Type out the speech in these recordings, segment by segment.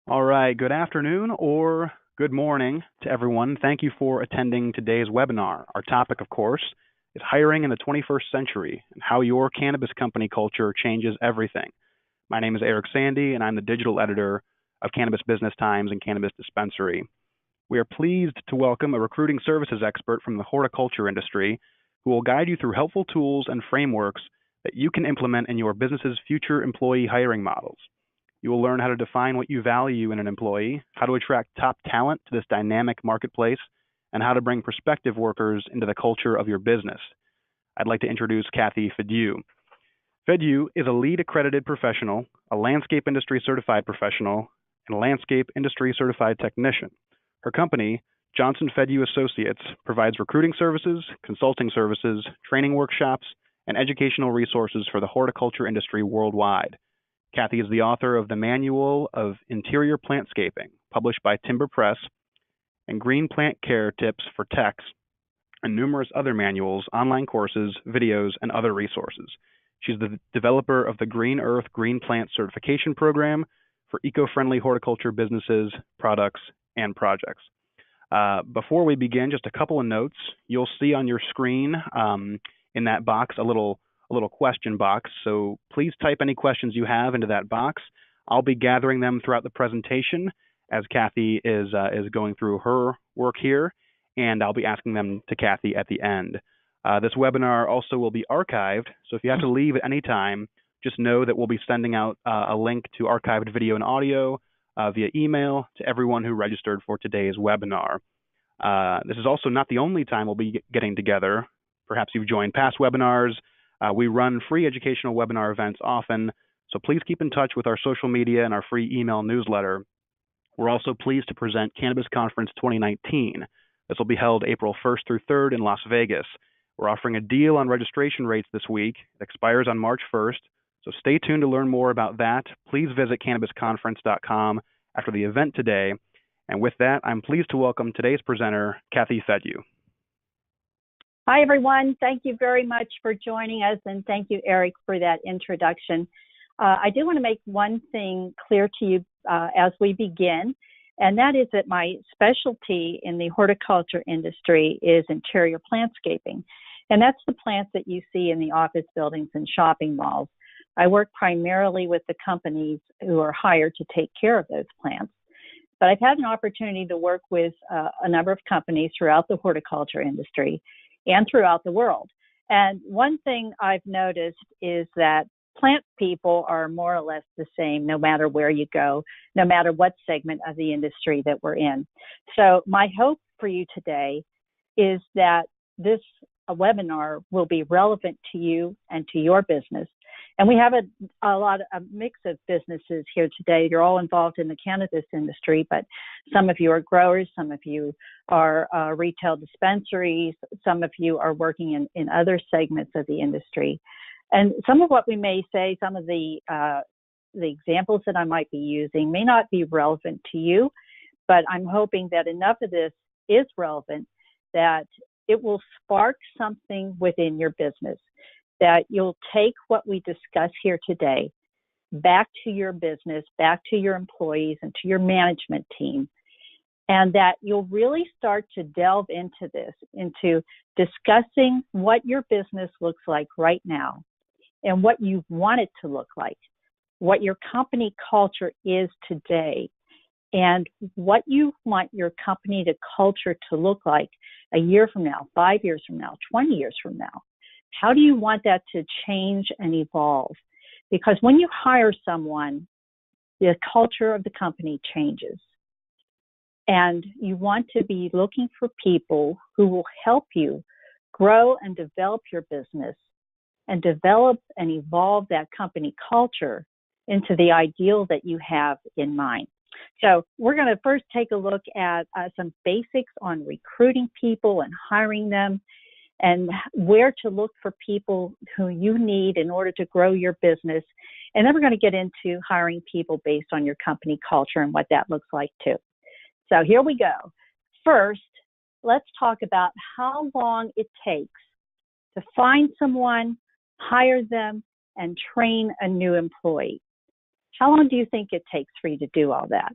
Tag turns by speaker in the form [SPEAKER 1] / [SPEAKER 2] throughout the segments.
[SPEAKER 1] All right, good afternoon or good morning to everyone. Thank you for attending today's webinar. Our topic, of course, is hiring in the 21st century and how your cannabis company culture changes everything. My name is Eric Sandy, and I'm the digital editor of Cannabis Business Times and Cannabis Dispensary. We are pleased to welcome a recruiting services expert from the horticulture industry who will guide you through helpful tools and frameworks that you can implement in your business's future employee hiring models. You will learn how to define what you value in an employee, how to attract top talent to this dynamic marketplace, and how to bring prospective workers into the culture of your business. I'd like to introduce Kathy Fedew. Fedew is a LEED accredited professional, a landscape industry certified professional, and a landscape industry certified technician. Her company, Johnson Fedew Associates, provides recruiting services, consulting services, training workshops, and educational resources for the horticulture industry worldwide. Kathy is the author of the Manual of Interior Plantscaping, published by Timber Press, and Green Plant Care Tips for Techs, and numerous other manuals, online courses, videos, and other resources. She's the developer of the Green Earth Green Plant Certification Program for eco-friendly horticulture businesses, products, and projects. Before we begin, just a couple of notes. You'll see on your screen in that box a little question box. So please type any questions you have into that box. I'll be gathering them throughout the presentation as Kathy is going through her work here, and I'll be asking them to Kathy at the end. This webinar also will be archived, so if you have to leave at any time, just know that we'll be sending out a link to archived video and audio via email to everyone who registered for today's webinar. This is also not the only time we'll be getting together. Perhaps you've joined past webinars. We run free educational webinar events often, so please keep in touch with our social media and our free email newsletter. We're also pleased to present Cannabis Conference 2019. This will be held April 1st through 3rd in Las Vegas. We're offering a deal on registration rates this week. It expires on March 1st, so stay tuned to learn more about that. Please visit cannabisconference.com after the event today. And with that, I'm pleased to welcome today's presenter, Kathy Fedew.
[SPEAKER 2] Hi, everyone. Thank you very much for joining us, and thank you, Eric, for that introduction. I do want to make one thing clear to you as we begin, and that is that my specialty in the horticulture industry is interior plantscaping, and that's the plants that you see in the office buildings and shopping malls. I work primarily with the companies who are hired to take care of those plants, but I've had an opportunity to work with a number of companies throughout the horticulture industry and throughout the world. And one thing I've noticed is that plant people are more or less the same no matter where you go, no matter what segment of the industry that we're in. So my hope for you today is that this webinar will be relevant to you and to your business. And we have a mix of businesses here today. You're all involved in the cannabis industry, but some of you are growers, some of you are retail dispensaries, some of you are working in other segments of the industry. And some of what we may say, some of the examples that I might be using may not be relevant to you, but I'm hoping that enough of this is relevant that it will spark something within your business, that you'll take what we discuss here today back to your business, back to your employees and to your management team, and that you'll really start to delve into this, into discussing what your business looks like right now and what you want it to look like, what your company culture is today, and what you want your company to culture to look like a year from now, 5 years from now, 20 years from now. How do you want that to change and evolve? Because when you hire someone, the culture of the company changes. And you want to be looking for people who will help you grow and develop your business and develop and evolve that company culture into the ideal that you have in mind. So we're going to first take a look at some basics on recruiting people and hiring them, and where to look for people who you need in order to grow your business. And then we're going to get into hiring people based on your company culture and what that looks like too. So here we go. First, let's talk about how long it takes to find someone, hire them, and train a new employee. How long do you think it takes for you to do all that?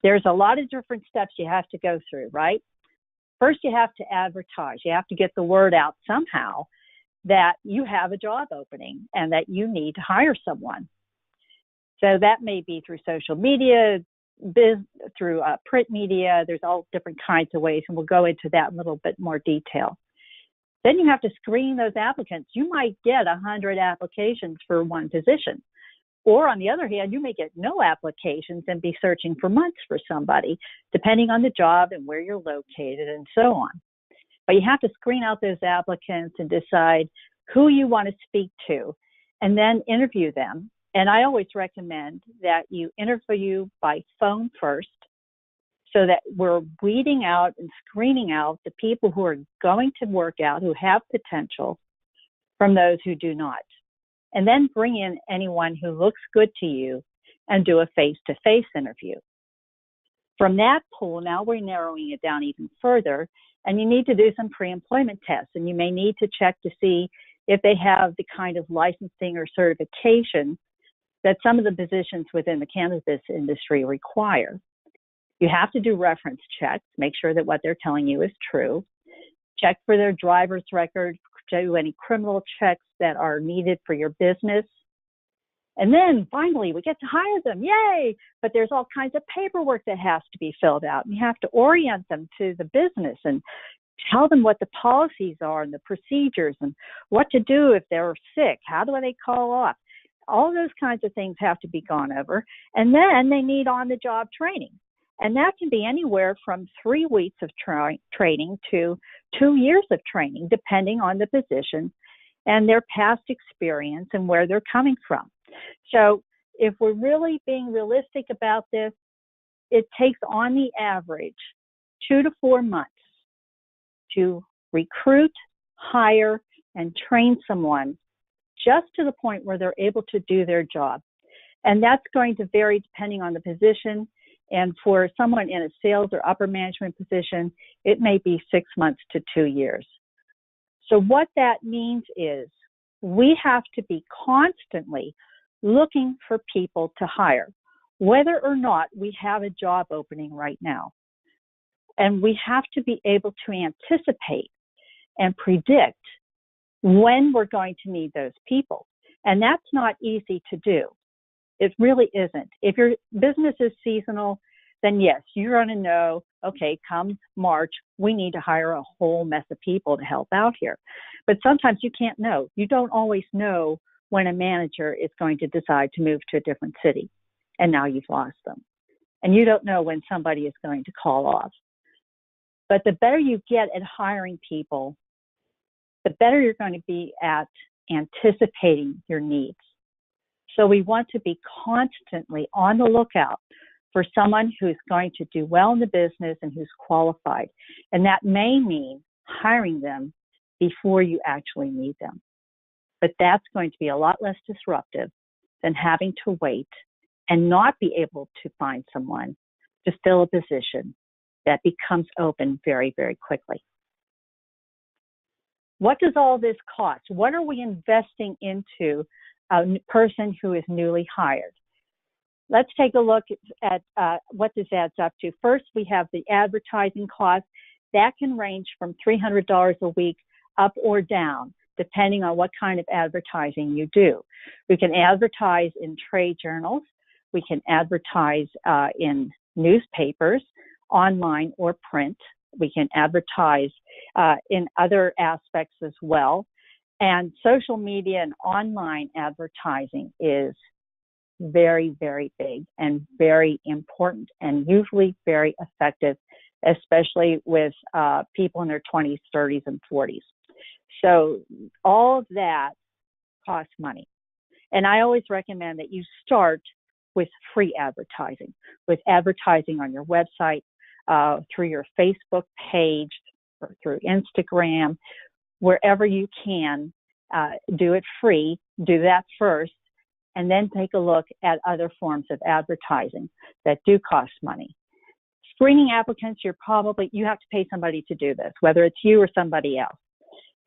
[SPEAKER 2] There's a lot of different steps you have to go through, right? First, you have to advertise. You have to get the word out somehow that you have a job opening and that you need to hire someone. So that may be through social media, through print media. There's all different kinds of ways, and we'll go into that in a little bit more detail. Then you have to screen those applicants. You might get 100 applications for one position. Or on the other hand, you may get no applications and be searching for months for somebody, depending on the job and where you're located and so on. But you have to screen out those applicants and decide who you want to speak to and then interview them. And I always recommend that you interview by phone first so that we're weeding out and screening out the people who are going to work out, who have potential, from those who do not. And then bring in anyone who looks good to you and do a face-to-face interview. From that pool, now we're narrowing it down even further, and you need to do some pre-employment tests, and you may need to check to see if they have the kind of licensing or certification that some of the positions within the cannabis industry require. You have to do reference checks, make sure that what they're telling you is true. Check for their driver's record, do any criminal checks that are needed for your business. And then finally, we get to hire them. Yay! But there's all kinds of paperwork that has to be filled out. And you have to orient them to the business and tell them what the policies are and the procedures and what to do if they're sick. How do they call off? All those kinds of things have to be gone over. And then they need on-the-job training. And that can be anywhere from 3 weeks of training to 2 years of training, depending on the position and their past experience and where they're coming from. So if we're really being realistic about this, it takes on the average 2 to 4 months to recruit, hire, and train someone just to the point where they're able to do their job. And that's going to vary depending on the position. And for someone in a sales or upper management position, it may be 6 months to 2 years. So what that means is we have to be constantly looking for people to hire, whether or not we have a job opening right now. And we have to be able to anticipate and predict when we're going to need those people. And that's not easy to do. It really isn't. If your business is seasonal, then yes, you're going to know, okay, come March, we need to hire a whole mess of people to help out here. But sometimes you can't know. You don't always know when a manager is going to decide to move to a different city, and now you've lost them. And you don't know when somebody is going to call off. But the better you get at hiring people, the better you're going to be at anticipating your needs. So we want to be constantly on the lookout for someone who's going to do well in the business and who's qualified. And that may mean hiring them before you actually need them. But that's going to be a lot less disruptive than having to wait and not be able to find someone to fill a position that becomes open very, very quickly. What does all this cost? What are we investing into a person who is newly hired? Let's take a look at what this adds up to. First, we have the advertising cost. That can range from $300 a week up or down, depending on what kind of advertising you do. We can advertise in trade journals. We can advertise in newspapers, online or print. We can advertise in other aspects as well. And social media and online advertising is very, very big and very important and usually very effective, especially with people in their 20s, 30s, and 40s. So all of that costs money. And I always recommend that you start with free advertising, with advertising on your website, through your Facebook page, or through Instagram, wherever you can. Do it free, do that first, and then take a look at other forms of advertising that do cost money. Screening applicants, you have to pay somebody to do this, whether it's you or somebody else.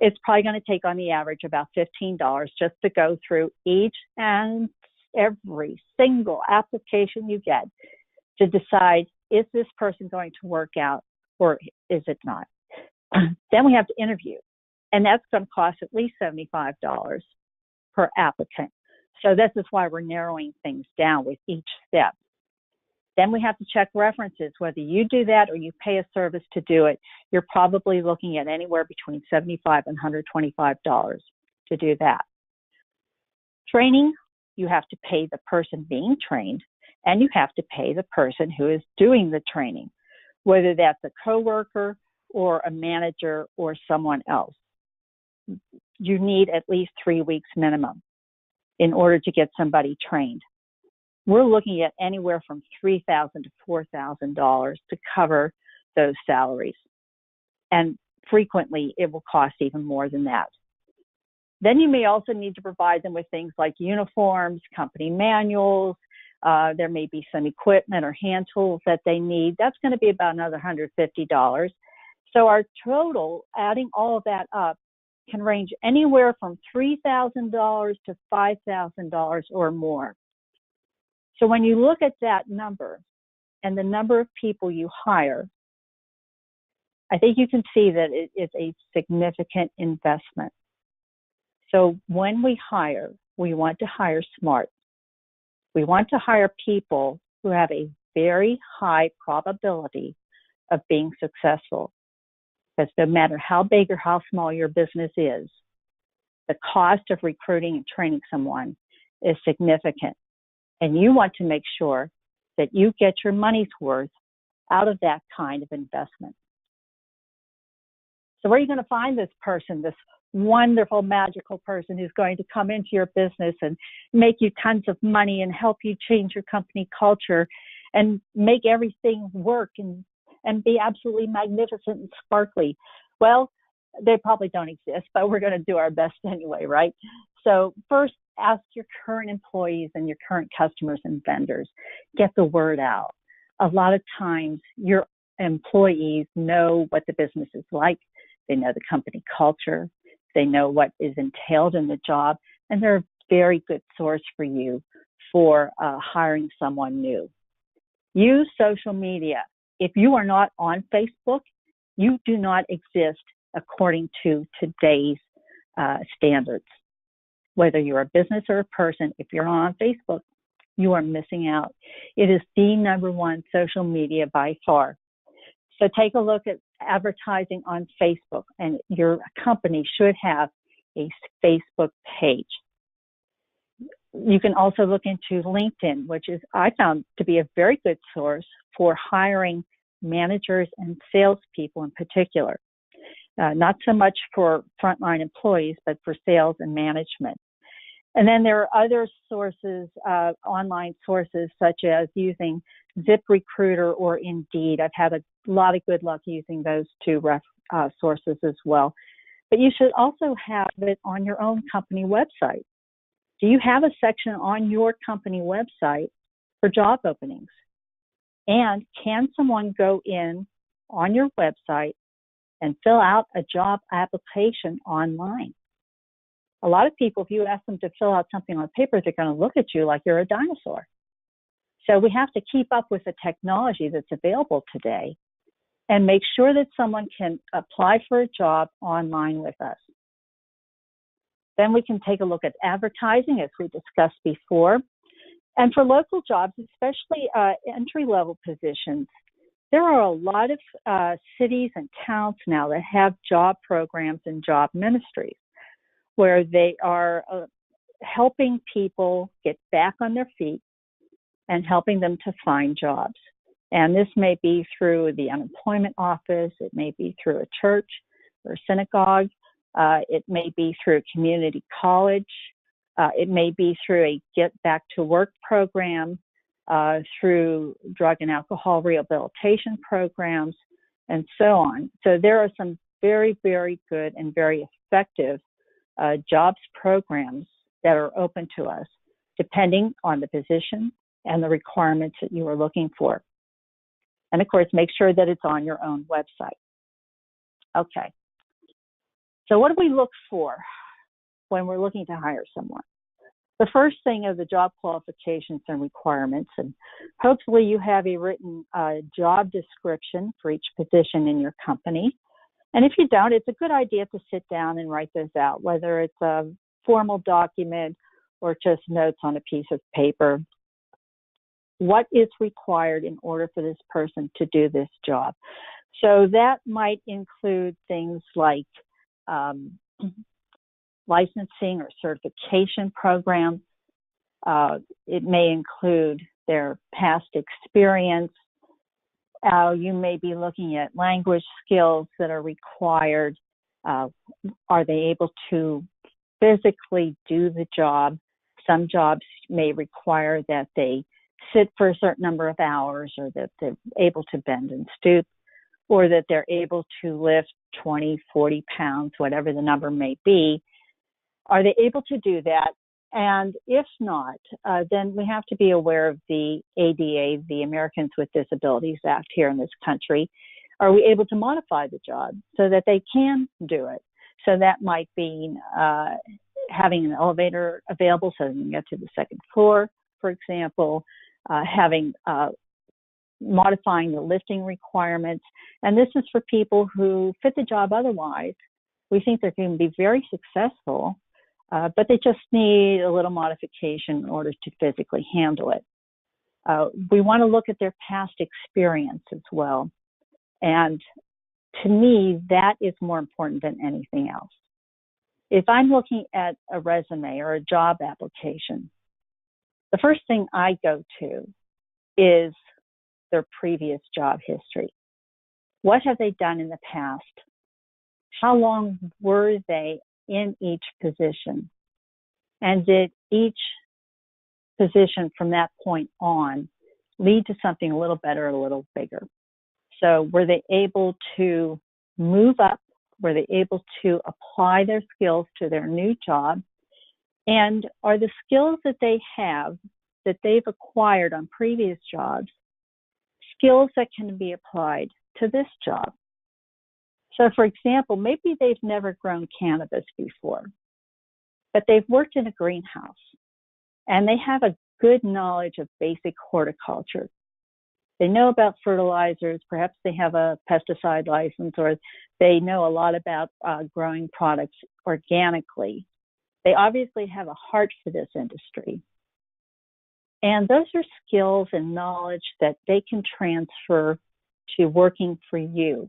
[SPEAKER 2] It's probably going to take on the average about $15 just to go through each and every single application you get to decide is this person going to work out or is it not? Then we have to interview, and that's going to cost at least $75 per applicant. So this is why we're narrowing things down with each step. Then we have to check references. Whether you do that or you pay a service to do it, you're probably looking at anywhere between $75 and $125 to do that. Training, you have to pay the person being trained, and you have to pay the person who is doing the training, whether that's a coworker or a manager or someone else. You need at least 3 weeks minimum in order to get somebody trained. We're looking at anywhere from $3,000 to $4,000 to cover those salaries. And frequently, it will cost even more than that. Then you may also need to provide them with things like uniforms, company manuals. There may be some equipment or hand tools that they need. That's going to be about another $150. So our total, adding all of that up, can range anywhere from $3,000 to $5,000 or more. So when you look at that number and the number of people you hire, I think you can see that it is a significant investment. So when we hire, we want to hire smart. We want to hire people who have a very high probability of being successful. Because no matter how big or how small your business is, the cost of recruiting and training someone is significant. And you want to make sure that you get your money's worth out of that kind of investment. So where are you going to find this person, this wonderful, magical person who's going to come into your business and make you tons of money and help you change your company culture and make everything work and be absolutely magnificent and sparkly? Well, they probably don't exist, but we're going to do our best anyway, right? So first, ask your current employees and your current customers and vendors. Get the word out. A lot of times, your employees know what the business is like. They know the company culture. They know what is entailed in the job, and they're a very good source for you for hiring someone new. Use social media. If you are not on Facebook, you do not exist according to today's standards. Whether you're a business or a person, if you're on Facebook, you are missing out. It is the #1 social media by far. So take a look at advertising on Facebook, and your company should have a Facebook page. You can also look into LinkedIn, which is, I found to be a very good source for hiring managers and salespeople in particular. Not so much for frontline employees, but for sales and management. And then there are other sources, online sources, such as using ZipRecruiter or Indeed. I've had a lot of good luck using those two sources as well. But you should also have it on your own company website. Do you have a section on your company website for job openings? And can someone go in on your website and fill out a job application online? A lot of people, if you ask them to fill out something on paper, they're going to look at you like you're a dinosaur. So we have to keep up with the technology that's available today and make sure that someone can apply for a job online with us. Then we can take a look at advertising, as we discussed before. And for local jobs, especially entry-level positions, there are a lot of cities and towns now that have job programs and job ministries where they are helping people get back on their feet and helping them to find jobs. And this may be through the unemployment office, it may be through a church or synagogue, it may be through a community college, it may be through a Get Back to Work program, through drug and alcohol rehabilitation programs, and so on. So there are some very, very good and very effective jobs programs that are open to us, depending on the position and the requirements that you are looking for. And of course, make sure that it's on your own website. Okay. So what do we look for when we're looking to hire someone? The first thing are the job qualifications and requirements, and hopefully you have a written job description for each position in your company. And if you don't, it's a good idea to sit down and write those out, whether it's a formal document or just notes on a piece of paper. What is required in order for this person to do this job? So that might include things like licensing or certification programs. It may include their past experience. You may be looking at language skills that are required. Are they able to physically do the job? Some jobs may require that they sit for a certain number of hours, or that they're able to bend and stoop, or that they're able to lift 20, 40 pounds, whatever the number may be. Are they able to do that? And if not, then we have to be aware of the ADA, the Americans with Disabilities Act here in this country. Are we able to modify the job so that they can do it? So that might be having an elevator available so they can get to the second floor, for example, modifying the lifting requirements. And this is for people who fit the job otherwise. We think they're going to be very successful, but they just need a little modification in order to physically handle it. We want to look at their past experience as well. And to me, that is more important than anything else. If I'm looking at a resume or a job application, the first thing I go to is their previous job history. What have they done in the past? How long were they in each position? And did each position from that point on lead to something a little better, a little bigger? So were they able to move up? Were they able to apply their skills to their new job? And are the skills that they have, that they've acquired on previous jobs, skills that can be applied to this job? So for example, maybe they've never grown cannabis before, but they've worked in a greenhouse and they have a good knowledge of basic horticulture. They know about fertilizers, perhaps they have a pesticide license, or they know a lot about growing products organically. They obviously have a heart for this industry. And those are skills and knowledge that they can transfer to working for you.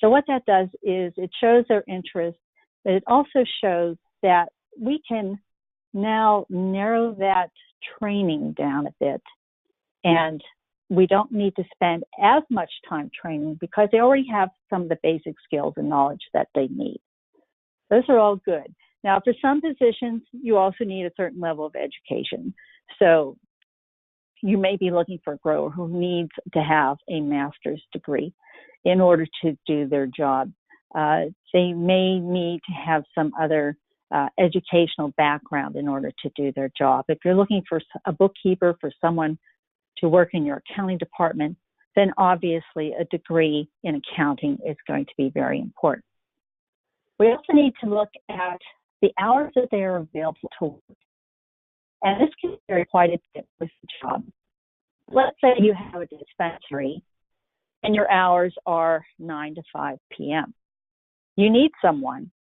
[SPEAKER 2] So what that does is it shows their interest, but it also shows that we can now narrow that training down a bit, and we don't need to spend as much time training because they already have some of the basic skills and knowledge that they need. Those are all good. Now, for some positions, you also need a certain level of education. So you may be looking for a grower who needs to have a master's degree in order to do their job. They may need to have some other educational background in order to do their job. If you're looking for a bookkeeper, for someone to work in your accounting department, then obviously a degree in accounting is going to be very important. We also need to look at the hours that they are available to work. And this can vary quite a bit with the job. Let's say you have a dispensary and your hours are 9 to 5 p.m. You need someone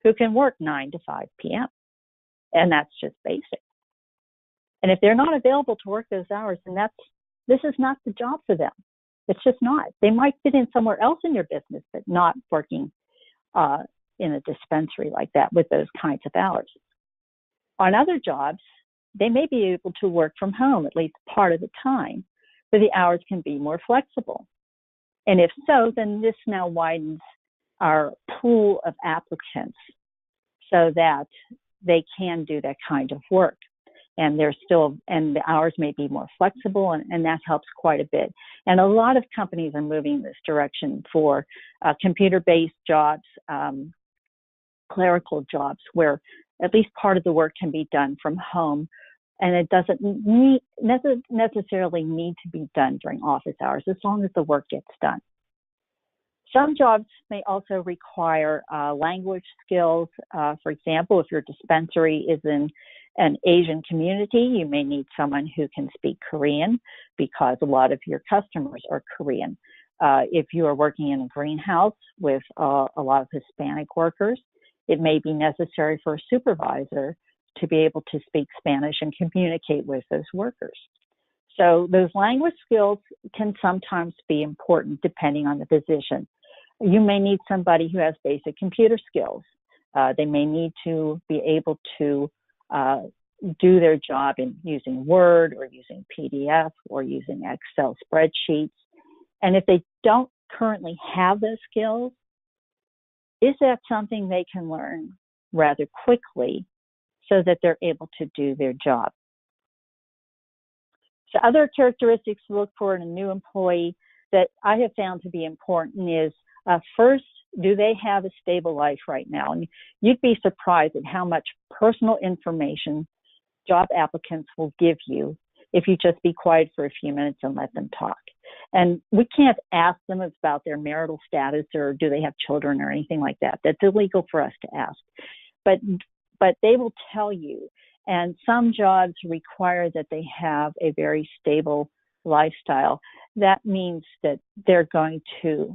[SPEAKER 2] who can work 9 to 5 p.m. And that's just basic. And if they're not available to work those hours, then this is not the job for them. It's just not. They might fit in somewhere else in your business, but not working in a dispensary like that with those kinds of hours. On other jobs, they may be able to work from home at least part of the time, where the hours can be more flexible. And if so, then this now widens our pool of applicants so that they can do that kind of work. And the hours may be more flexible, and that helps quite a bit. And a lot of companies are moving in this direction for computer-based jobs, clerical jobs, where at least part of the work can be done from home, and it doesn't necessarily need to be done during office hours, as long as the work gets done. Some jobs may also require language skills. For example, if your dispensary is in an Asian community, you may need someone who can speak Korean because a lot of your customers are Korean. If you are working in a greenhouse with a lot of Hispanic workers, it may be necessary for a supervisor to be able to speak Spanish and communicate with those workers. So those language skills can sometimes be important depending on the position. You may need somebody who has basic computer skills. They may need to be able to do their job in using Word or using PDF or using Excel spreadsheets. And if they don't currently have those skills, is that something they can learn rather quickly so that they're able to do their job? So other characteristics to look for in a new employee that I have found to be important is, first, do they have a stable life right now? And you'd be surprised at how much personal information job applicants will give you if you just be quiet for a few minutes and let them talk. And we can't ask them about their marital status or do they have children or anything like that. That's illegal for us to ask. But they will tell you. And some jobs require that they have a very stable lifestyle. That means that they're going to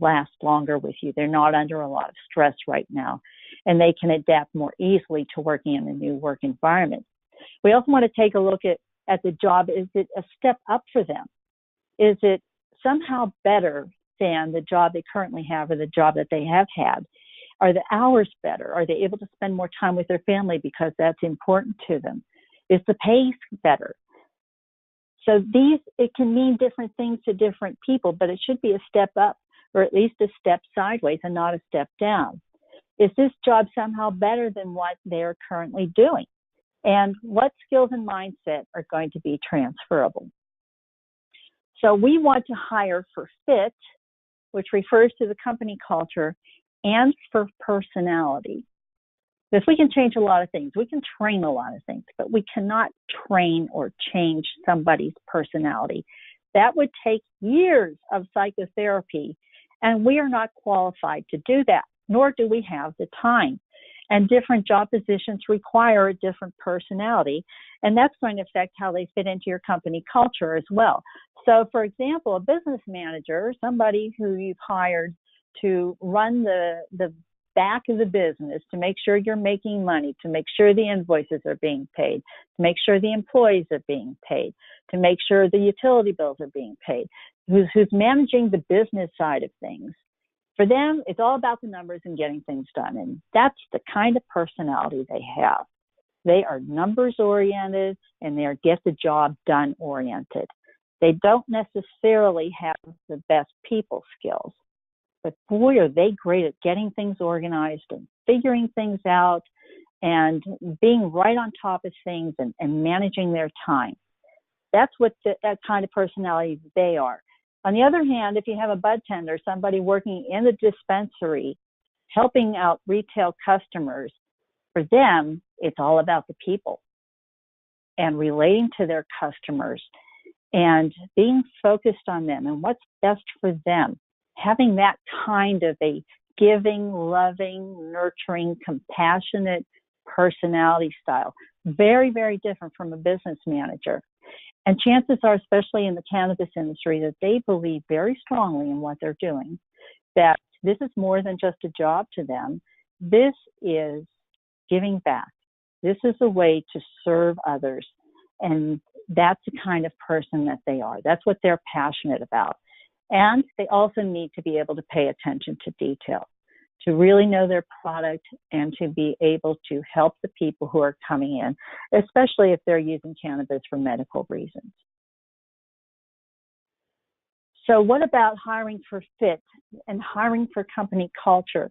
[SPEAKER 2] last longer with you. They're not under a lot of stress right now, and they can adapt more easily to working in a new work environment. We also want to take a look at the job. Is it a step up for them? Is it somehow better than the job they currently have or the job that they have had? Are the hours better? Are they able to spend more time with their family because that's important to them? Is the pay better? So it can mean different things to different people, but it should be a step up or at least a step sideways and not a step down. Is this job somehow better than what they're currently doing? And what skills and mindset are going to be transferable? So we want to hire for fit, which refers to the company culture, and for personality. Because we can change a lot of things. We can train a lot of things, but we cannot train or change somebody's personality. That would take years of psychotherapy, and we are not qualified to do that, nor do we have the time. And different job positions require a different personality, and that's going to affect how they fit into your company culture as well. So, for example, a business manager, somebody who you've hired to run the back of the business, to make sure you're making money, to make sure the invoices are being paid, to make sure the employees are being paid, to make sure the utility bills are being paid, who's managing the business side of things. For them, it's all about the numbers and getting things done. And that's the kind of personality they have. They are numbers oriented and they are get the job done oriented. They don't necessarily have the best people skills. But boy, are they great at getting things organized and figuring things out and being right on top of things and managing their time. That's what that kind of personality they are. On the other hand, if you have a bud tender, somebody working in the dispensary, helping out retail customers, for them, it's all about the people and relating to their customers and being focused on them and what's best for them. Having that kind of a giving, loving, nurturing, compassionate personality style. Very, very different from a business manager. And chances are, especially in the cannabis industry, that they believe very strongly in what they're doing, that this is more than just a job to them. This is giving back. This is a way to serve others. And that's the kind of person that they are. That's what they're passionate about. And they also need to be able to pay attention to detail, to really know their product and to be able to help the people who are coming in, especially if they're using cannabis for medical reasons. So what about hiring for fit and hiring for company culture?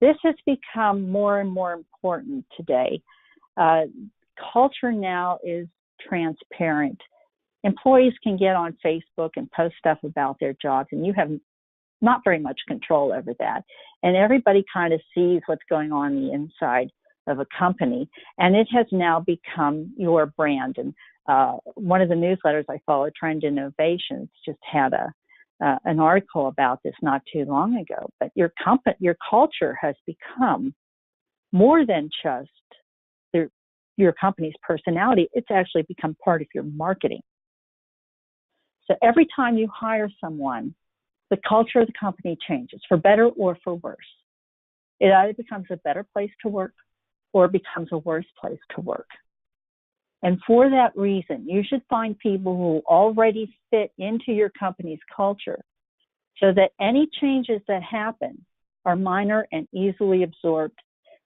[SPEAKER 2] This has become more and more important today. Culture now is transparent. Employees can get on Facebook and post stuff about their jobs, and you have not very much control over that. And everybody kind of sees what's going on the inside of a company, and it has now become your brand. And one of the newsletters I follow, Trend Innovations, just had an article about this not too long ago. But your culture has become more than just your company's personality, it's actually become part of your marketing. So every time you hire someone, the culture of the company changes, for better or for worse. It either becomes a better place to work or it becomes a worse place to work. And for that reason, you should find people who already fit into your company's culture so that any changes that happen are minor and easily absorbed.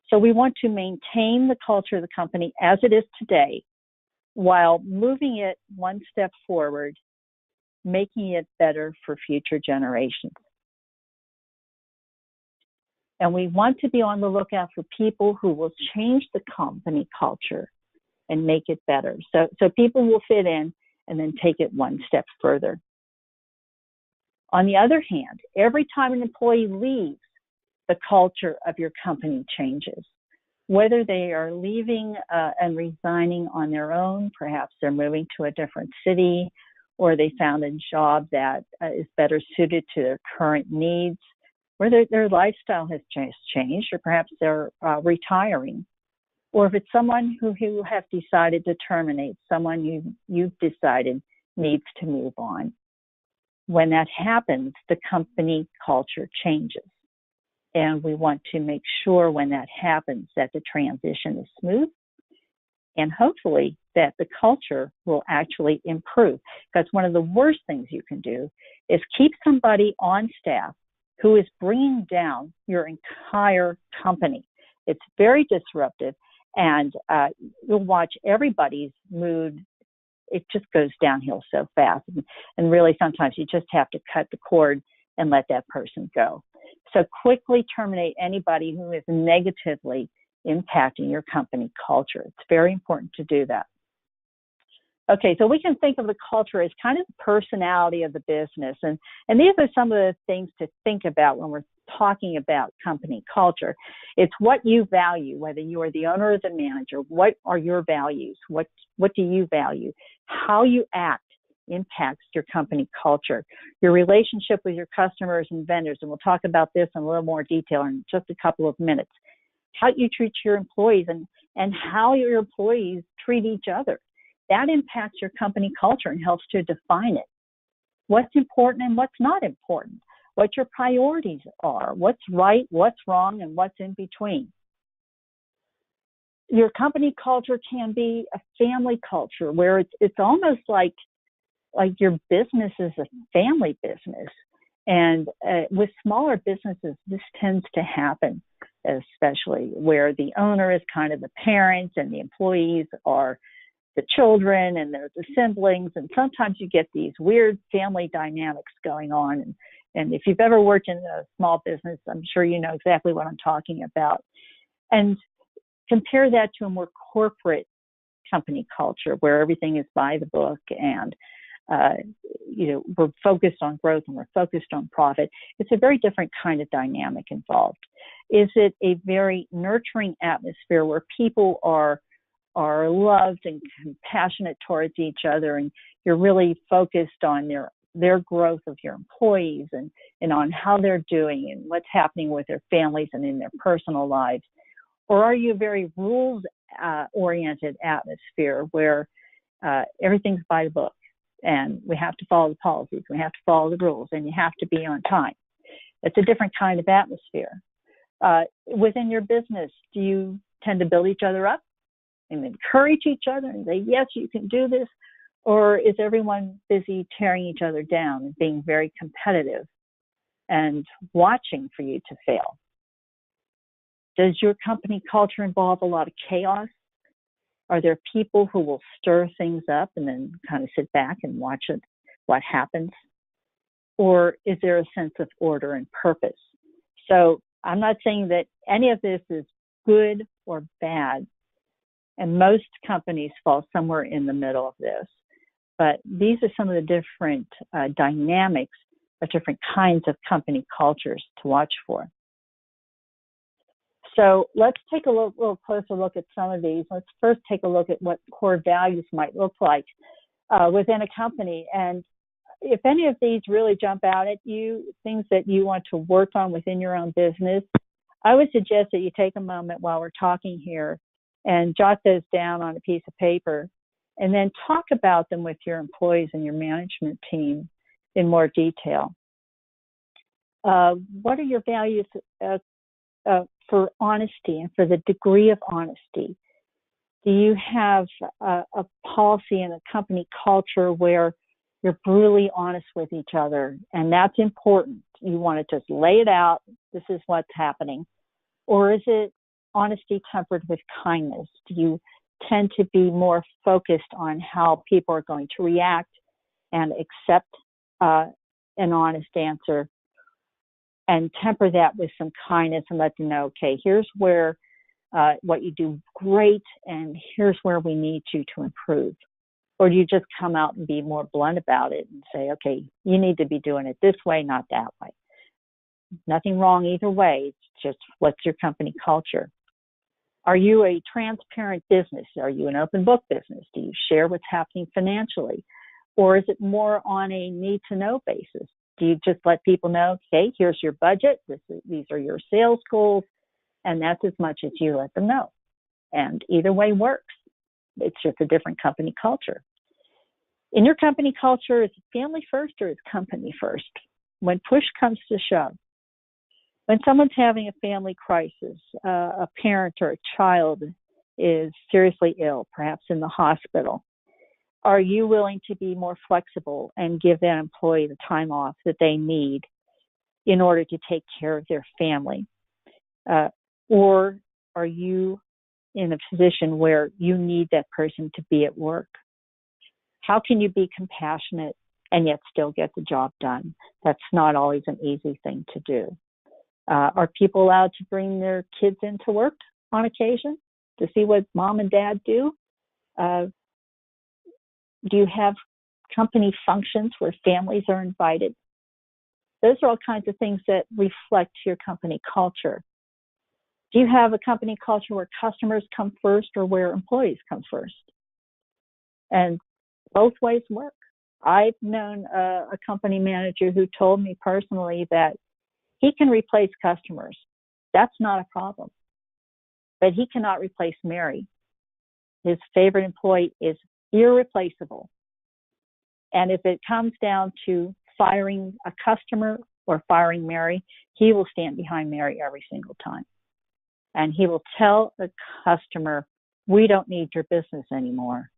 [SPEAKER 2] So we want to maintain the culture of the company as it is today while moving it one step forward, making it better for future generations. And we want to be on the lookout for people who will change the company culture and make it better. So people will fit in and then take it one step further. On the other hand, every time an employee leaves, the culture of your company changes. Whether they are leaving and resigning on their own, perhaps they're moving to a different city, or they found a job that is better suited to their current needs, or their lifestyle has changed, or perhaps they're retiring. Or if it's someone who have decided to terminate, someone you've decided needs to move on. When that happens, the company culture changes. And we want to make sure when that happens that the transition is smooth and hopefully that the culture will actually improve. Because one of the worst things you can do is keep somebody on staff who is bringing down your entire company. It's very disruptive, and you'll watch everybody's mood. It just goes downhill so fast. And really, sometimes you just have to cut the cord and let that person go. So quickly terminate anybody who is negatively impacting your company culture. It's very important to do that. Okay, so we can think of the culture as kind of the personality of the business. And these are some of the things to think about when we're talking about company culture. It's what you value, whether you are the owner or the manager. What are your values? What do you value? How you act impacts your company culture. Your relationship with your customers and vendors, and we'll talk about this in a little more detail in just a couple of minutes. How you treat your employees and how your employees treat each other. That impacts your company culture and helps to define it. What's important and what's not important. What your priorities are. What's right, what's wrong, and what's in between. Your company culture can be a family culture where it's almost like your business is a family business. And with smaller businesses, this tends to happen, especially where the owner is kind of the parents and the employees are the children and they're the siblings. And sometimes you get these weird family dynamics going on. And if you've ever worked in a small business, I'm sure you know exactly what I'm talking about. And compare that to a more corporate company culture where everything is by the book and we're focused on growth and we're focused on profit. It's a very different kind of dynamic involved. Is it a very nurturing atmosphere where people are loved and compassionate towards each other, and you're really focused on their growth of your employees and on how they're doing and what's happening with their families and in their personal lives? Or are you a very rules-oriented atmosphere where everything's by the book and we have to follow the policies, we have to follow the rules, and you have to be on time? It's a different kind of atmosphere. Within your business, do you tend to build each other up and encourage each other and say, yes, you can do this? Or is everyone busy tearing each other down and being very competitive and watching for you to fail? Does your company culture involve a lot of chaos? Are there people who will stir things up and then kind of sit back and watch what happens? Or is there a sense of order and purpose? So I'm not saying that any of this is good or bad, and most companies fall somewhere in the middle of this. But these are some of the different dynamics of different kinds of company cultures to watch for. So let's take a little closer look at some of these. Let's first take a look at what core values might look like within a company. And if any of these really jump out at you, things that you want to work on within your own business, I would suggest that you take a moment while we're talking here and jot those down on a piece of paper, and then talk about them with your employees and your management team in more detail. What are your values for honesty and for the degree of honesty? Do you have a policy and a company culture where you're brutally honest with each other? And that's important. You want to just lay it out. This is what's happening. Or is it honesty tempered with kindness? Do you tend to be more focused on how people are going to react and accept an honest answer, and temper that with some kindness and let them know, okay, here's where what you do great, and here's where we need you to improve? Or do you just come out and be more blunt about it and say, okay, you need to be doing it this way, not that way? Nothing wrong either way. It's just, what's your company culture? Are you a transparent business? Are you an open book business? Do you share what's happening financially? Or is it more on a need-to-know basis? Do you just let people know, okay, here's your budget, these are your sales goals, and that's as much as you let them know? And either way works. It's just a different company culture. In your company culture, is it family first or is company first? When push comes to shove, when someone's having a family crisis, a parent or a child is seriously ill, perhaps in the hospital, are you willing to be more flexible and give that employee the time off that they need in order to take care of their family? Or are you in a position where you need that person to be at work? How can you be compassionate and yet still get the job done? That's not always an easy thing to do. Are people allowed to bring their kids into work on occasion to see what mom and dad do? Do you have company functions where families are invited? Those are all kinds of things that reflect your company culture. Do you have a company culture where customers come first or where employees come first? And both ways work. I've known a company manager who told me personally that he can replace customers. That's not a problem. But he cannot replace Mary. His favorite employee is irreplaceable. And if it comes down to firing a customer or firing Mary, he will stand behind Mary every single time. And he will tell the customer, we don't need your business anymore,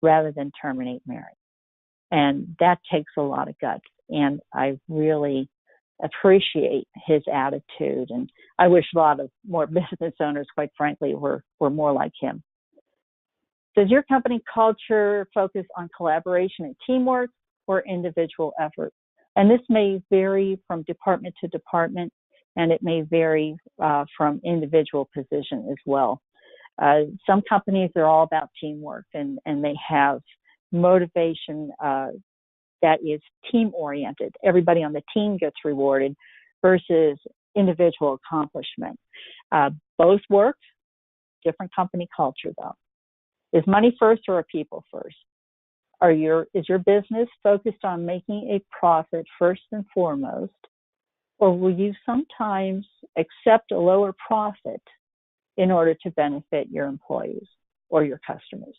[SPEAKER 2] rather than terminate Mary. And that takes a lot of guts. And I really appreciate his attitude. And I wish a lot of more business owners, quite frankly, were more like him. Does your company culture focus on collaboration and teamwork or individual effort? And this may vary from department to department, and it may vary from individual position as well. Some companies are all about teamwork, and they have motivation that is team-oriented. Everybody on the team gets rewarded versus individual accomplishment. Both work, different company culture though. Is money first or are people first? Is your business focused on making a profit first and foremost, or will you sometimes accept a lower profit in order to benefit your employees or your customers?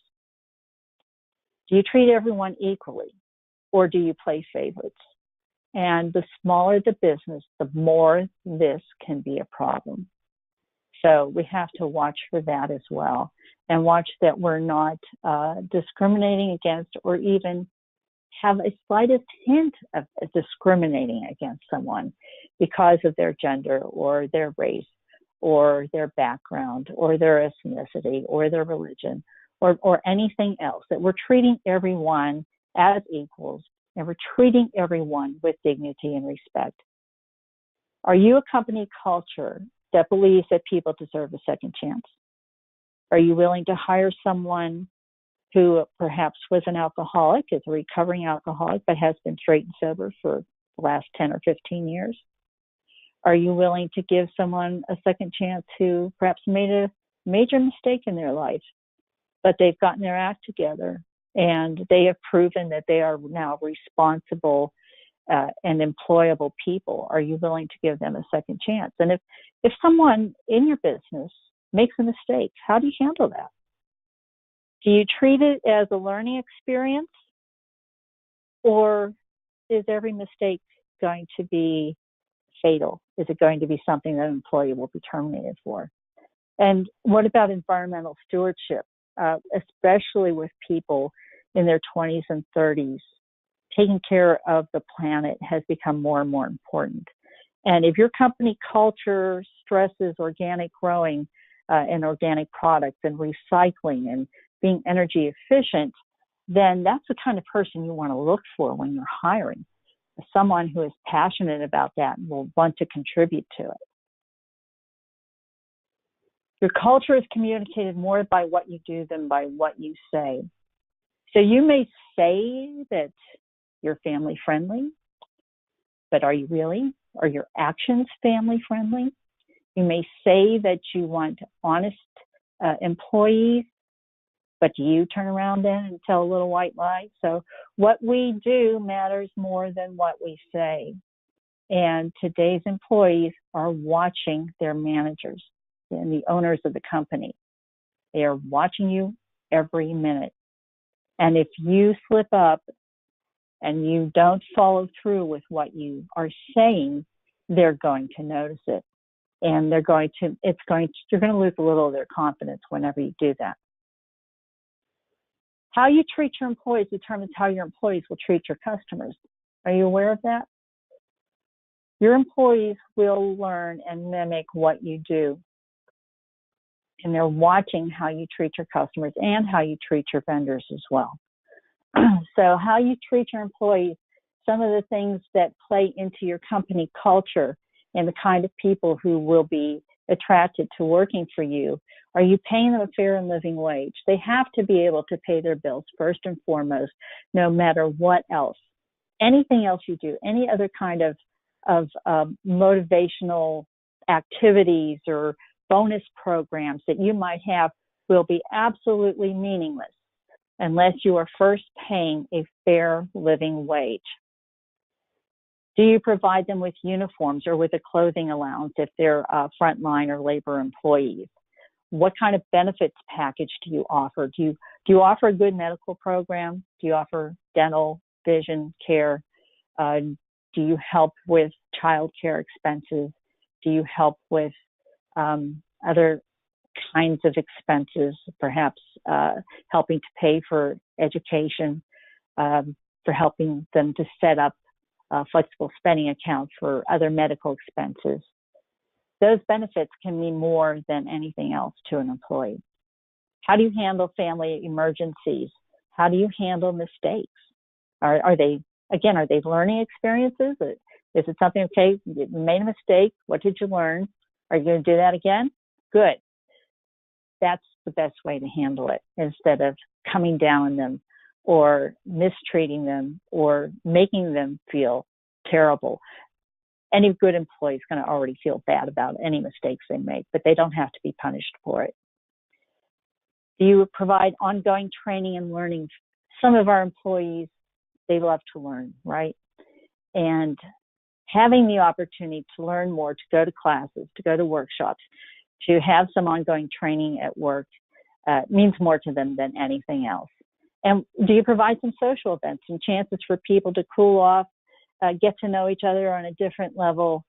[SPEAKER 2] Do you treat everyone equally, or do you play favorites? And the smaller the business, the more this can be a problem. So we have to watch for that as well, and watch that we're not discriminating against or even have a slightest hint of discriminating against someone because of their gender or their race or their background or their ethnicity or their religion or anything else, that we're treating everyone as equals and we're treating everyone with dignity and respect. Are you a company culture that believes that people deserve a second chance? Are you willing to hire someone who perhaps was an alcoholic, is a recovering alcoholic, but has been straight and sober for the last 10 or 15 years? Are you willing to give someone a second chance who perhaps made a major mistake in their life, but they've gotten their act together and they have proven that they are now responsible and employable people? Are you willing to give them a second chance? And if someone in your business makes a mistake. How do you handle that? Do you treat it as a learning experience, or is every mistake going to be fatal? Is it going to be something that an employee will be terminated for? And what about environmental stewardship, especially with people in their 20s and 30s? Taking care of the planet has become more and more important. And if your company culture stresses organic growing and organic products and recycling and being energy efficient, then that's the kind of person you want to look for when you're hiring. Someone who is passionate about that and will want to contribute to it. Your culture is communicated more by what you do than by what you say. So you may say that you're family friendly, but are you really? Are your actions family friendly? You may say that you want honest employees, but do you turn around then and tell a little white lie? So what we do matters more than what we say. And today's employees are watching their managers and the owners of the company. They are watching you every minute. And if you slip up and you don't follow through with what you are saying, they're going to notice it. And you're going to lose a little of their confidence whenever you do that. How you treat your employees determines how your employees will treat your customers. Are you aware of that? Your employees will learn and mimic what you do. And they're watching how you treat your customers and how you treat your vendors as well. So how you treat your employees, some of the things that play into your company culture and the kind of people who will be attracted to working for you. Are you paying them a fair and living wage? They have to be able to pay their bills first and foremost, no matter what else. Anything else you do, any other kind of motivational activities or bonus programs that you might have will be absolutely meaningless unless you are first paying a fair living wage. Do you provide them with uniforms or with a clothing allowance if they're frontline or labor employees? What kind of benefits package do you offer? Do you offer a good medical program? Do you offer dental, vision care? Do you help with child care expenses? Do you help with other kinds of expenses, perhaps helping to pay for education, for helping them to set up flexible spending accounts for other medical expenses? Those benefits can mean more than anything else to an employee. How do you handle family emergencies? How do you handle mistakes? Are they learning experiences? Is it something, okay, you made a mistake, what did you learn? Are you going to do that again? Good. That's the best way to handle it, instead of coming down on them or mistreating them or making them feel terrible. Any good employee is going to already feel bad about any mistakes they make, but they don't have to be punished for it. Do you provide ongoing training and learning? Some of our employees, they love to learn, right? And having the opportunity to learn more, to go to classes, to go to workshops, to have some ongoing training at work means more to them than anything else. And do you provide some social events and chances for people to cool off, get to know each other on a different level,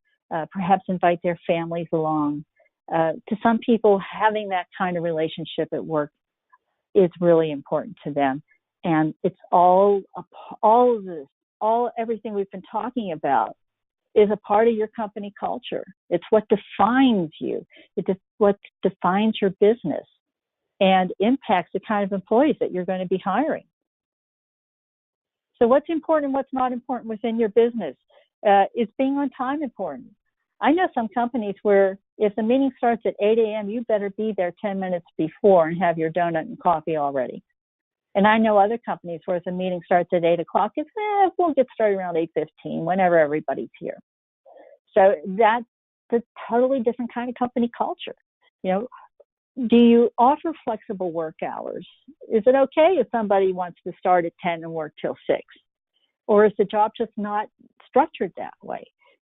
[SPEAKER 2] perhaps invite their families along? To some people, having that kind of relationship at work is really important to them. And it's all of this, everything we've been talking about is a part of your company culture. It's what defines you. It's what defines your business and impacts the kind of employees that you're going to be hiring. So what's important and what's not important within your business? Is being on time important? I know some companies where if the meeting starts at 8 a.m., you better be there 10 minutes before and have your donut and coffee already. And I know other companies where if the meeting starts at 8 o'clock, it's, we'll get started around 8:15, whenever everybody's here. So that's a totally different kind of company culture. You know, do you offer flexible work hours? Is it okay if somebody wants to start at 10 and work till 6? Or is the job just not structured that way?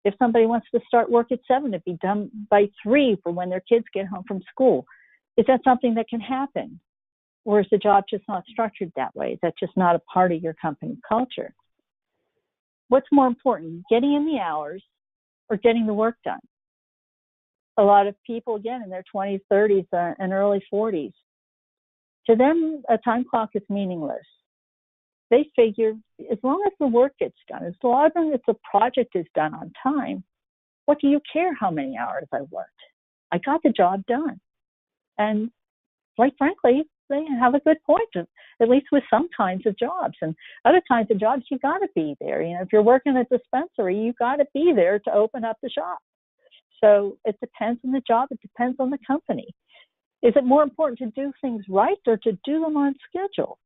[SPEAKER 2] If somebody wants to start work at 7, to be done by 3 for when their kids get home from school, Is that something that can happen? Or is the job just not structured that way? Is that just not a part of your company culture? What's more important, getting in the hours or getting the work done? A lot of people, again, in their 20s, 30s, and early 40s, to them, a time clock is meaningless. They figure as long as the work gets done, as long as the project is done on time, what do you care how many hours I worked? I got the job done. And quite frankly, they have a good point, at least with some kinds of jobs. And other kinds of jobs, you got to be there. You know, if you're working at a dispensary, you got to be there to open up the shop. So it depends on the job. It depends on the company. Is it more important to do things right or to do them on schedule?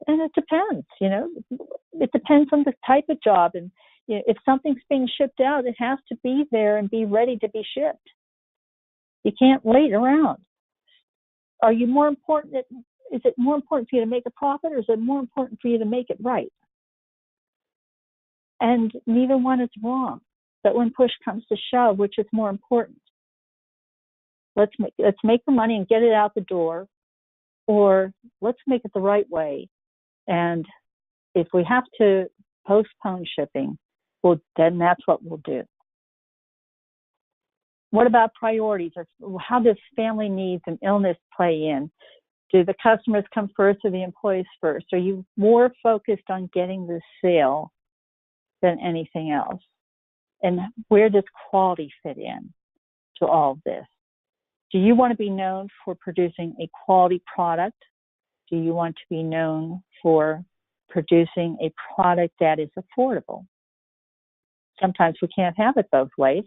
[SPEAKER 2] And it depends, you know. It depends on the type of job. And you know, if something's being shipped out, it has to be there and be ready to be shipped. You can't wait around. Are you more important? Is it more important for you to make a profit, or is it more important for you to make it right? And neither one is wrong. But when push comes to shove, which is more important? Let's make the money and get it out the door, or let's make it the right way. And if we have to postpone shipping, well, then that's what we'll do. What about priorities? Or how does family needs and illness play in? Do the customers come first or the employees first? Are you more focused on getting the sale than anything else? And where does quality fit in to all of this? Do you want to be known for producing a quality product? Do you want to be known for producing a product that is affordable? Sometimes we can't have it both ways,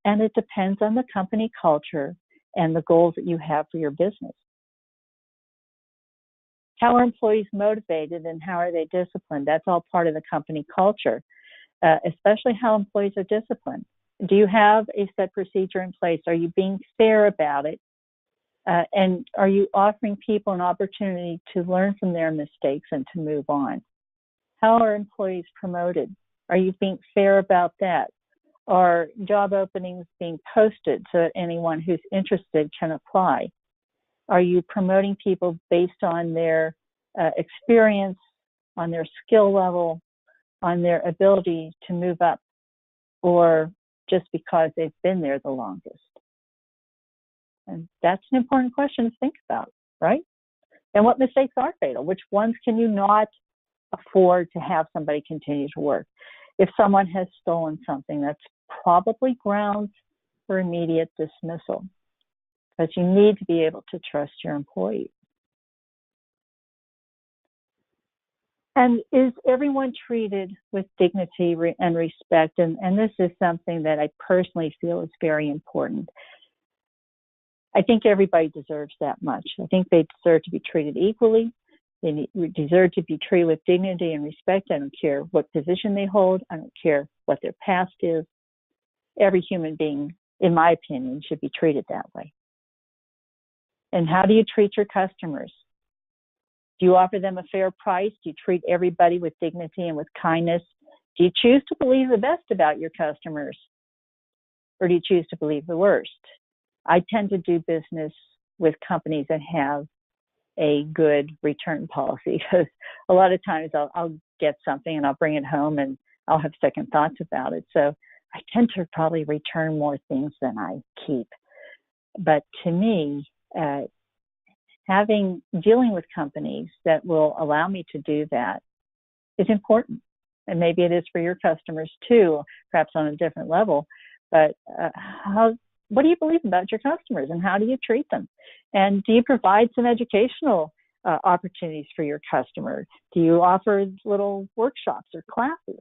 [SPEAKER 2] and it depends on the company culture and the goals that you have for your business. How are employees motivated and how are they disciplined? That's all part of the company culture, especially how employees are disciplined. Do you have a set procedure in place? Are you being fair about it? And are you offering people an opportunity to learn from their mistakes and to move on? How are employees promoted? Are you being fair about that? Are job openings being posted so that anyone who's interested can apply? Are you promoting people based on their experience, on their skill level, on their ability to move up, or just because they've been there the longest? And that's an important question to think about, right? And what mistakes are fatal? Which ones can you not afford to have somebody continue to work? If someone has stolen something, that's probably grounds for immediate dismissal, because you need to be able to trust your employees. And is everyone treated with dignity and respect? And this is something that I personally feel is very important. I think everybody deserves that much. I think they deserve to be treated equally. They deserve to be treated with dignity and respect. I don't care what position they hold. I don't care what their past is. Every human being, in my opinion, should be treated that way. And how do you treat your customers? Do you offer them a fair price? Do you treat everybody with dignity and with kindness? Do you choose to believe the best about your customers? Or do you choose to believe the worst? I tend to do business with companies that have a good return policy, because a lot of times I'll get something and I'll bring it home and I'll have second thoughts about it. So I tend to probably return more things than I keep. But to me, dealing with companies that will allow me to do that is important. And maybe it is for your customers too, perhaps on a different level. But what do you believe about your customers and how do you treat them? And do you provide some educational opportunities for your customer? Do you offer little workshops or classes?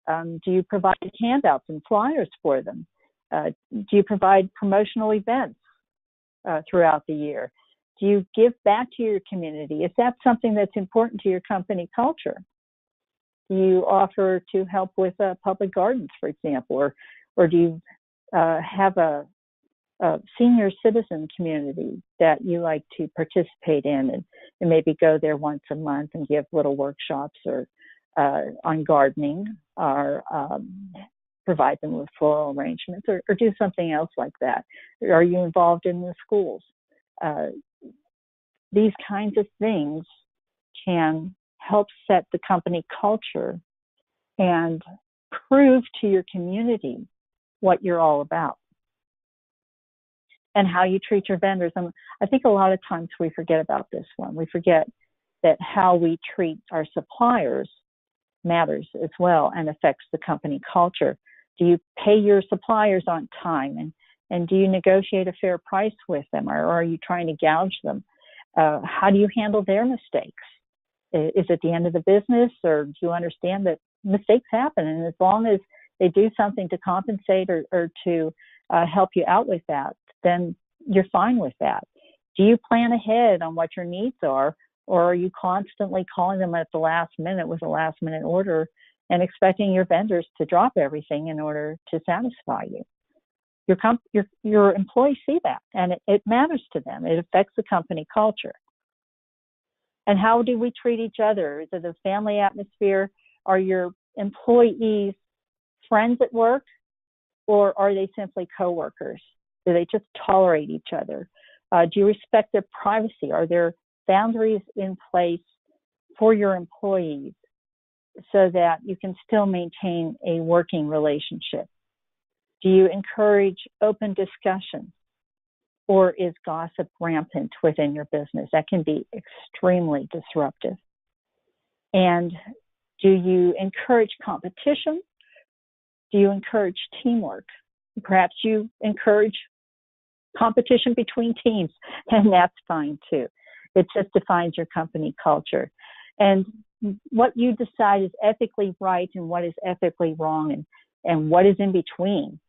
[SPEAKER 2] Do you provide handouts and flyers for them? Do you provide promotional events throughout the year? Do you give back to your community? Is that something that's important to your company culture? Do you offer to help with public gardens, for example, or do you have a senior citizen community that you like to participate in and maybe go there once a month and give little workshops or on gardening, or provide them with floral arrangements, or do something else like that? Are you involved in the schools? Uh, these kinds of things can help set the company culture and prove to your community what you're all about and how you treat your vendors. And I think a lot of times we forget about this one. We forget that how we treat our suppliers matters as well and affects the company culture. Do you pay your suppliers on time? And do you negotiate a fair price with them, or are you trying to gouge them? How do you handle their mistakes? Is it the end of the business, or do you understand that mistakes happen? And as long as they do something to compensate or to help you out with that, then you're fine with that. Do you plan ahead on what your needs are, or are you constantly calling them at the last minute with a last minute order and expecting your vendors to drop everything in order to satisfy you? Your employees see that, and it matters to them. It affects the company culture. And how do we treat each other? Is it a family atmosphere? Are your employees friends at work, or are they simply coworkers? Do they just tolerate each other? Do you respect their privacy? Are there boundaries in place for your employees so that you can still maintain a working relationship? Do you encourage open discussion, or is gossip rampant within your business? That can be extremely disruptive. And do you encourage competition? Do you encourage teamwork? Perhaps you encourage competition between teams, and that's fine too. It just defines your company culture. And what you decide is ethically right and what is ethically wrong and what is in between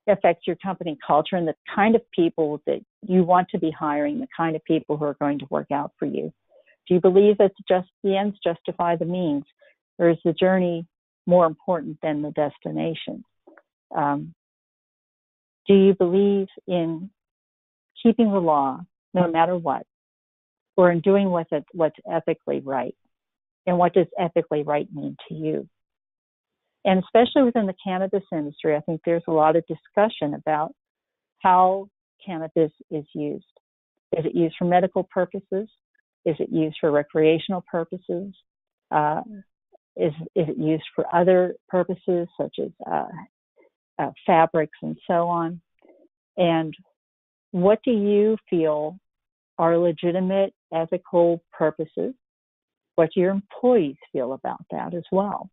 [SPEAKER 2] affects your company culture and the kind of people that you want to be hiring, the kind of people who are going to work out for you. Do you believe that just the ends justify the means, or is the journey more important than the destination? Do you believe in keeping the law no matter what, or in doing what's ethically right? And what does ethically right mean to you? And especially within the cannabis industry, I think there's a lot of discussion about how cannabis is used. Is it used for medical purposes? Is it used for recreational purposes? Is it used for other purposes such as fabrics and so on? And what do you feel are legitimate ethical purposes? What do your employees feel about that as well?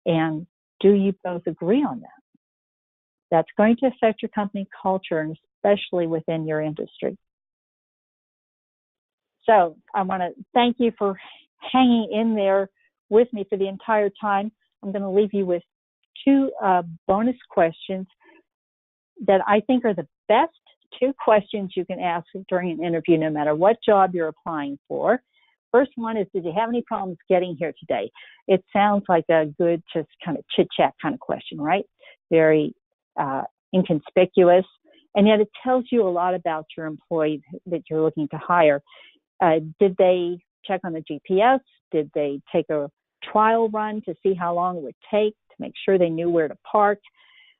[SPEAKER 2] And do you both agree on that? That's going to affect your company culture, and especially within your industry. So I want to thank you for hanging in there with me for the entire time. I'm going to leave you with two bonus questions that I think are the best two questions you can ask during an interview, no matter what job you're applying for. First one is, did you have any problems getting here today? It sounds like a good, just kind of chit-chat kind of question, right? Very inconspicuous, and yet it tells you a lot about your employee that you're looking to hire. Did they check on the GPS? Did they take a trial run to see how long it would take to make sure they knew where to park?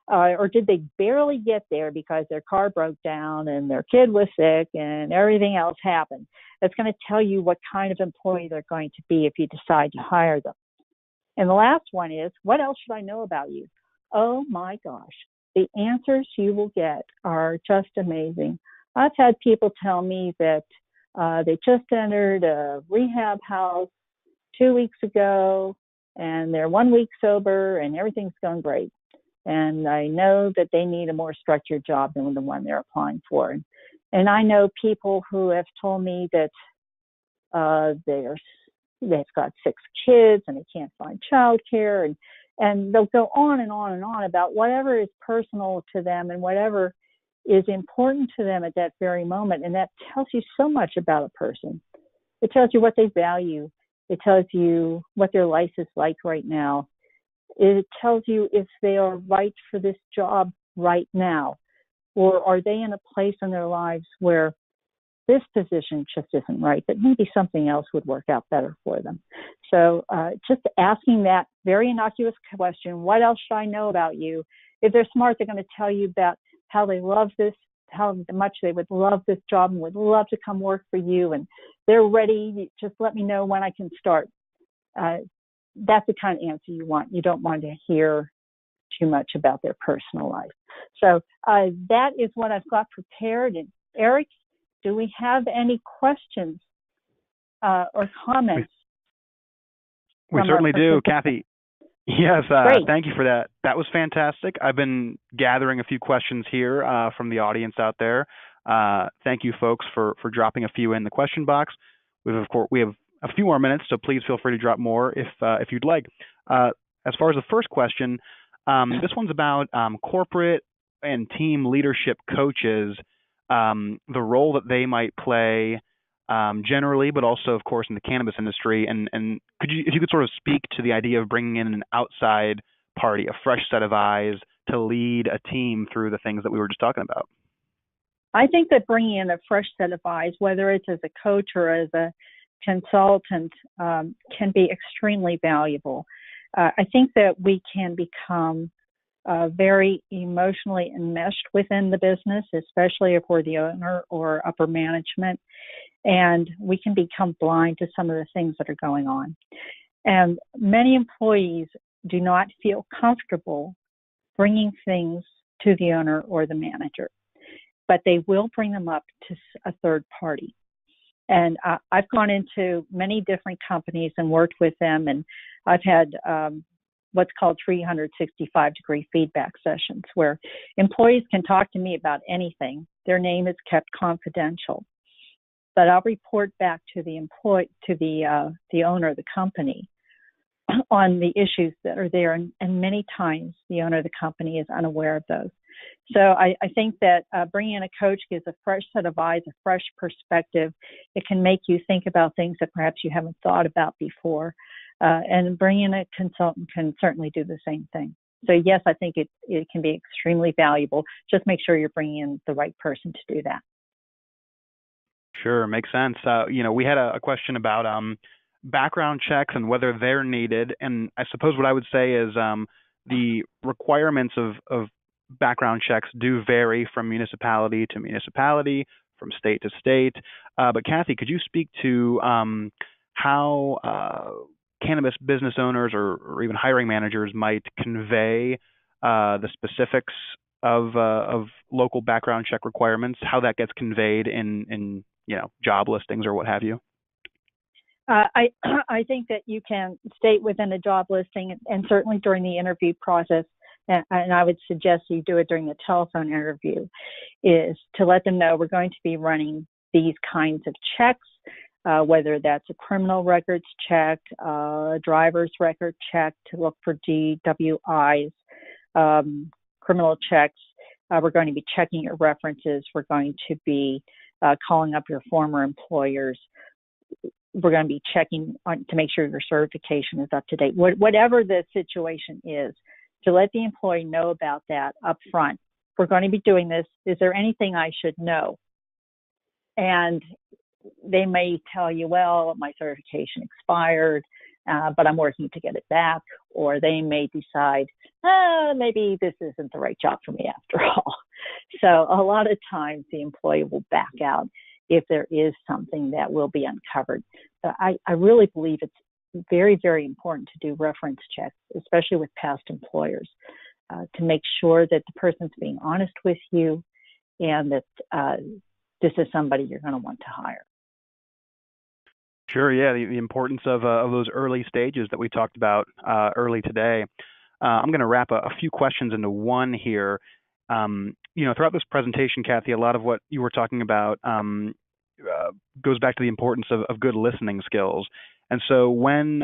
[SPEAKER 2] Or did they barely get there because their car broke down and their kid was sick and everything else happened? That's going to tell you what kind of employee they're going to be if you decide to hire them. And the last one is, what else should I know about you? Oh my gosh, the answers you will get are just amazing. I've had people tell me that they just entered a rehab house 2 weeks ago and they're 1 week sober and everything's going great. And I know that they need a more structured job than the one they're applying for. And I know people who have told me that they've got 6 kids and they can't find childcare, and they'll go on and on and on about whatever is personal to them and whatever is important to them at that very moment. And that tells you so much about a person. It tells you what they value. It tells you what their life is like right now. It tells you if they are right for this job right now, or are they in a place in their lives where this position just isn't right, but maybe something else would work out better for them. So just asking that very innocuous question, what else should I know about you? If they're smart, they're going to tell you about how they love this how much they would love this job and would love to come work for you, and they're ready. Just let me know when I can start. That's the kind of answer you want. You don't want to hear too much about their personal life. So that is what I've got prepared. And Eric, do we have any questions or comments?
[SPEAKER 1] We certainly do, Kathy. Yes, thank you for that. That was fantastic. I've been gathering a few questions here from the audience out there. Thank you, folks, for dropping a few in the question box. We have a few more minutes, so please feel free to drop more if you'd like. As far as the first question, this one's about corporate and team leadership coaches, the role that they might play generally, but also, of course, in the cannabis industry. And if you could sort of speak to the idea of bringing in an outside party, a fresh set of eyes to lead a team through the things that we were just talking about.
[SPEAKER 2] I think that bringing in a fresh set of eyes, whether it's as a coach or as a consultant, can be extremely valuable. I think that we can become very emotionally enmeshed within the business, especially if we're the owner or upper management, and we can become blind to some of the things that are going on. And many employees do not feel comfortable bringing things to the owner or the manager, but they will bring them up to a third party. And I've gone into many different companies and worked with them, and I've had what's called 365-degree feedback sessions where employees can talk to me about anything. Their name is kept confidential, but I'll report back to the owner of the company on the issues that are there, and many times the owner of the company is unaware of those. So I think that bringing in a coach gives a fresh set of eyes, a fresh perspective. It can make you think about things that perhaps you haven't thought about before. And bringing in a consultant can certainly do the same thing. So yes, I think it can be extremely valuable. Just make sure you're bringing in the right person to do that.
[SPEAKER 1] Sure, makes sense. We had a question about background checks and whether they're needed. And I suppose what I would say is the requirements of background checks do vary from municipality to municipality, from state to state. But Kathy, could you speak to how cannabis business owners or even hiring managers might convey the specifics of local background check requirements, how that gets conveyed in job listings or what have you?
[SPEAKER 2] I think that you can state within a job listing, and certainly during the interview process, and I would suggest you do it during the telephone interview, is to let them know we're going to be running these kinds of checks, whether that's a criminal records check, a driver's record check to look for DWIs, criminal checks. We're going to be checking your references. We're going to be calling up your former employers. We're going to be checking to make sure your certification is up to date. Whatever the situation is, to let the employee know about that up front. We're going to be doing this. Is there anything I should know? And they may tell you, well, my certification expired, but I'm working to get it back. Or they may decide, maybe this isn't the right job for me after all. So a lot of times the employee will back out if there is something that will be uncovered. So I really believe it's very, very important to do reference checks, especially with past employers, to make sure that the person's being honest with you and that this is somebody you're going to want to hire.
[SPEAKER 1] Sure, yeah, the importance of those early stages that we talked about early today. I'm going to wrap a few questions into one here. Throughout this presentation, Kathy, a lot of what you were talking about goes back to the importance of good listening skills. And so when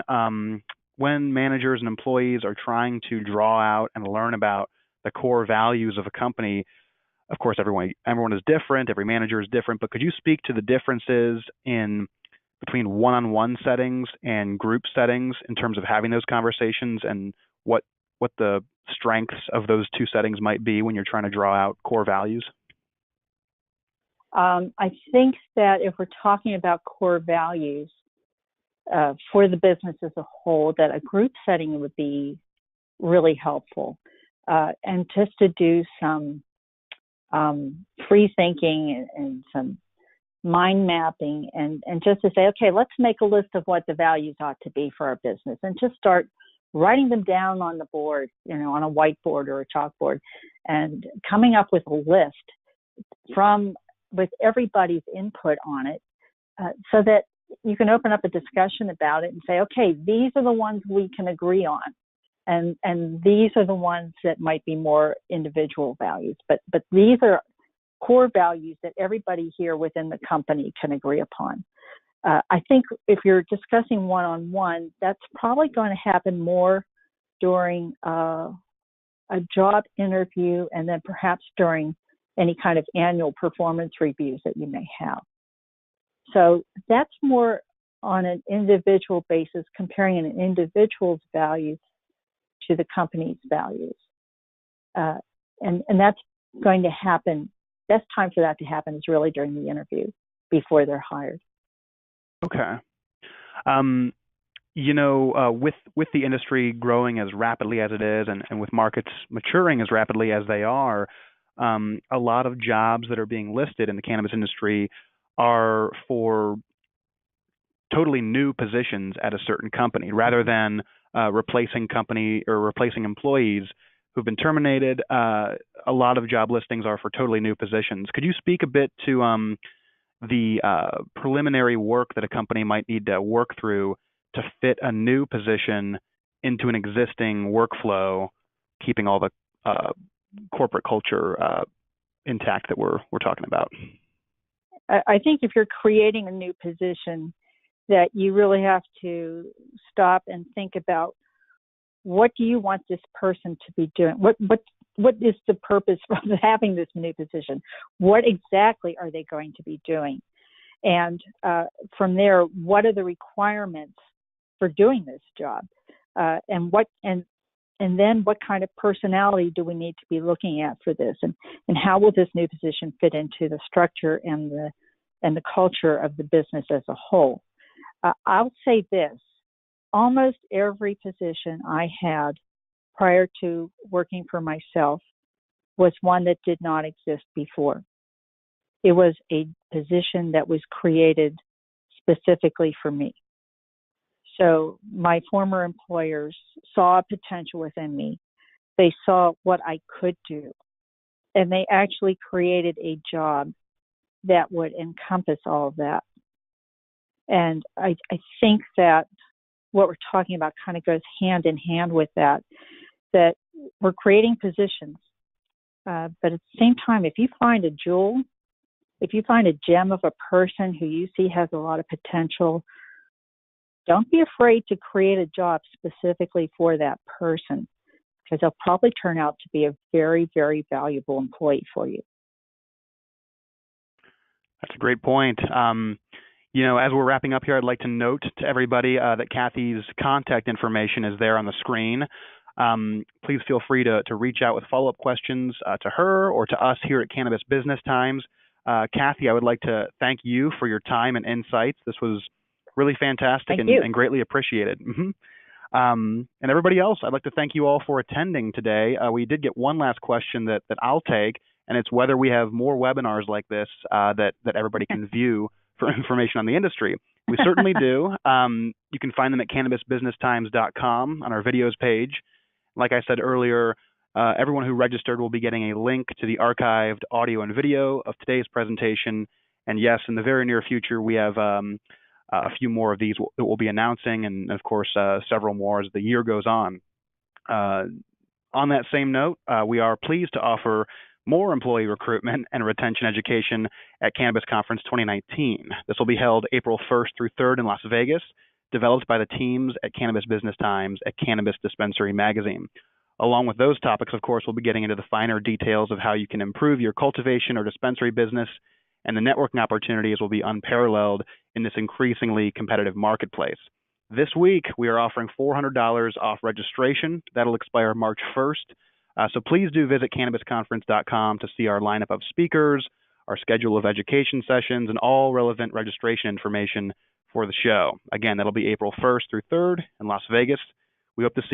[SPEAKER 1] managers and employees are trying to draw out and learn about the core values of a company, of course, everyone is different. Every manager is different. But could you speak to the differences between one-on-one settings and group settings in terms of having those conversations, and what the strengths of those two settings might be when you're trying to draw out core values?
[SPEAKER 2] I think that if we're talking about core values for the business as a whole, that a group setting would be really helpful. And just to do some free thinking and some mind mapping, and just to say, okay, let's make a list of what the values ought to be for our business, and just start writing them down on the board, on a whiteboard or a chalkboard, and coming up with a list with everybody's input on it, so that you can open up a discussion about it and say, okay, these are the ones we can agree on, and these are the ones that might be more individual values, but these are core values that everybody here within the company can agree upon. I think if you're discussing one-on-one, that's probably going to happen more during a job interview, and then perhaps during any kind of annual performance reviews that you may have. So that's more on an individual basis, comparing an individual's values to the company's values. And that's going to happen. Best time for that to happen is really during the interview before they're hired.
[SPEAKER 1] Okay. With the industry growing as rapidly as it is, and with markets maturing as rapidly as they are, a lot of jobs that are being listed in the cannabis industry are for totally new positions at a certain company, rather than replacing employees who've been terminated. A lot of job listings are for totally new positions. Could you speak a bit to the preliminary work that a company might need to work through to fit a new position into an existing workflow, keeping all the corporate culture intact that we're talking about?
[SPEAKER 2] I think if you're creating a new position, that you really have to stop and think about, what do you want this person to be doing? What is the purpose of having this new position? What exactly are they going to be doing? And from there, what are the requirements for doing this job? And then what kind of personality do we need to be looking at for this? And how will this new position fit into the structure and the culture of the business as a whole? I'll say this: almost every position I had prior to working for myself was one that did not exist before. It was a position that was created specifically for me. So my former employers saw a potential within me. They saw what I could do, and they actually created a job that would encompass all of that. And I think that what we're talking about kind of goes hand in hand with that we're creating positions. But at the same time, if you find a jewel, if you find a gem of a person who you see has a lot of potential, don't be afraid to create a job specifically for that person, because they'll probably turn out to be a very, very valuable employee for you.
[SPEAKER 1] That's a great point. As we're wrapping up here, I'd like to note to everybody that Kathy's contact information is there on the screen. Please feel free to reach out with follow-up questions to her or to us here at Cannabis Business Times. Kathy, I would like to thank you for your time and insights. This was really fantastic and greatly appreciated. Mm-hmm. And everybody else, I'd like to thank you all for attending today. We did get one last question that I'll take, and it's whether we have more webinars like this that everybody can view for information on the industry. We certainly do. You can find them at cannabisbusinesstimes.com on our videos page. Like I said earlier, everyone who registered will be getting a link to the archived audio and video of today's presentation. And yes, in the very near future, we have a few more of these that we'll be announcing, and of course, several more as the year goes on. On that same note, we are pleased to offer more employee recruitment and retention education at Cannabis Conference 2019. This will be held April 1st through 3rd in Las Vegas, developed by the teams at Cannabis Business Times at Cannabis Dispensary Magazine. Along with those topics, of course, we'll be getting into the finer details of how you can improve your cultivation or dispensary business, and the networking opportunities will be unparalleled in this increasingly competitive marketplace. This week, we are offering $400 off registration. That'll expire March 1st. So please do visit cannabisconference.com to see our lineup of speakers, our schedule of education sessions, and all relevant registration information for the show. Again, that'll be April 1st through 3rd in Las Vegas. We hope to see